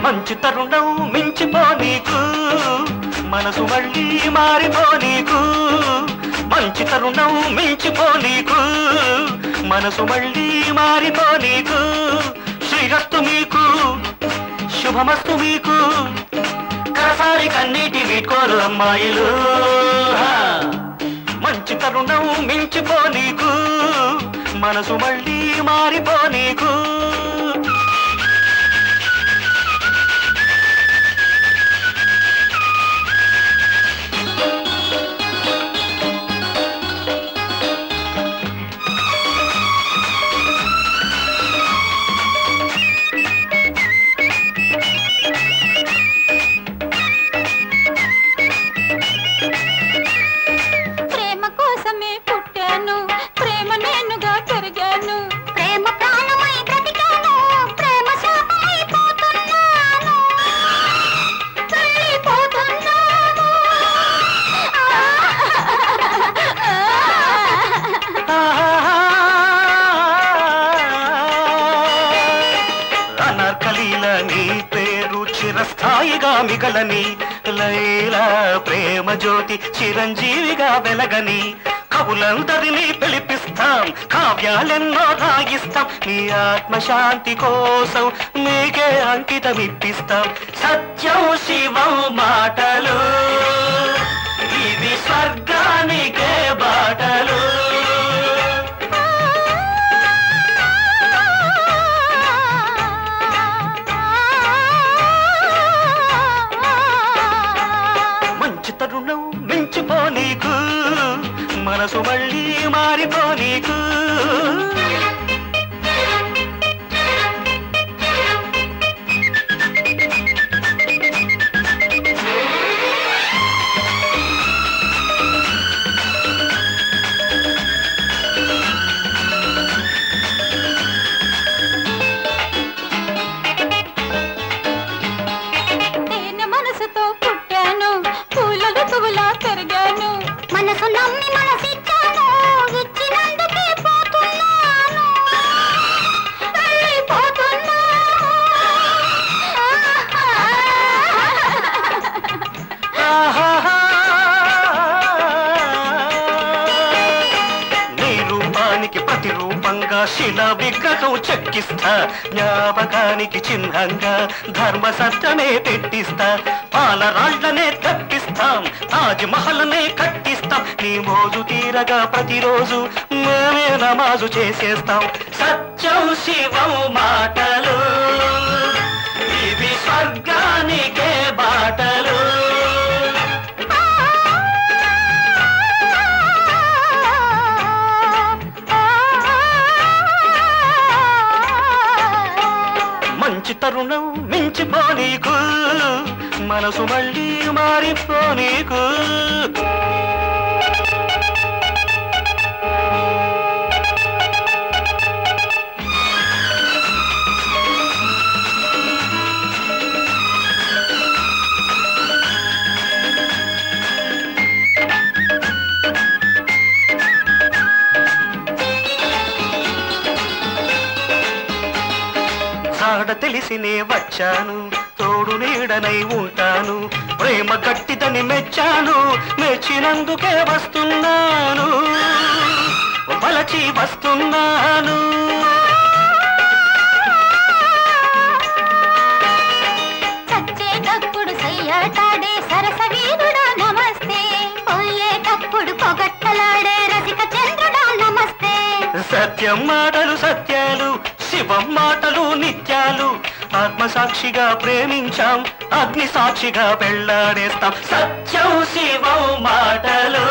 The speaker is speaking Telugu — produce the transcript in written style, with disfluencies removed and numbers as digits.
మంచి తరుణం మించిపో నీకు, మనసు మళ్ళీ మారిపో నీకు. మంచి తరుణం మించిపో నీకు, మనసు మళ్ళీ మారిపో నీకు. శ్రీరస్తు మీకు, శుభమస్తు మీకు, కరసారి కన్నీటి వీడ్కోలు అమ్మాయిలు. మంచి తరుణం మించిపో నీకు, మనసు మళ్ళీ మారిపో నీకు. చిరస్థాయిగా మిగలని లైలా ప్రేమ జ్యోతి చిరంజీవిగా వెలగని. కవులందరినీ పిలిపిస్తాం, కావ్యాలెన్నో రాయిస్తాం. నీ ఆత్మశాంతి కోసం నీకే అంకితమిప్పిస్తాం. సత్యం శివం మాటలు, ఇది స్వర్గానికే బాటలు. తరుణం మించిపో నీకు, మనసు మళ్ళీ మారిపో నీకు. మనసు నమ్మి మనసిచ్చాను, ఇచ్చినందుకే పోతున్నాను, వెళ్ళిపోతున్నాను. నీ రూపానికి ప్రతిరూపంగా శిలా విగ్రహం చెక్కిస్తా. జ్ఞాపకానికి చిహ్నంగా ధర్మ సత్యమే పెట్టిస్తా. పాలరాళ్లనే తప్పిస్తాం, తాజ్ మహల్నే కట్టిస్తాం. నీ మోజు తీరగా ప్రతిరోజు మేమే నమాజు చేసేస్తాం. సత్యం శివం మాటలు, ఇవి స్వర్గానికే బాటలు. మంచి తరుణం మించిపో నీకు, మనసు మళ్ళీ మారిపో నీకు. జాడ తెలిసినే వచ్చాను, తోడు నీడనై ఉంటాను. ప్రేమ గట్టిదని మెచ్చాను, మెచ్చినందుకే వస్తున్నాను, వలచి వస్తున్నాను. చచ్చేటప్పుడు సయ్యాటాడే సరసవీరుడా నమస్తే, పోయేటప్పుడు పొగట్టలాడే రసిక చంద్రుడా నమస్తే. సత్యం మాటలు సత్యాలు, శివం మాటలు నిత్యాలు. ఆత్మసాక్షిగా ప్రేమించాం, అగ్ని సాక్షిగా పెళ్లాడేస్తాం. సత్యం శివం మాటలు.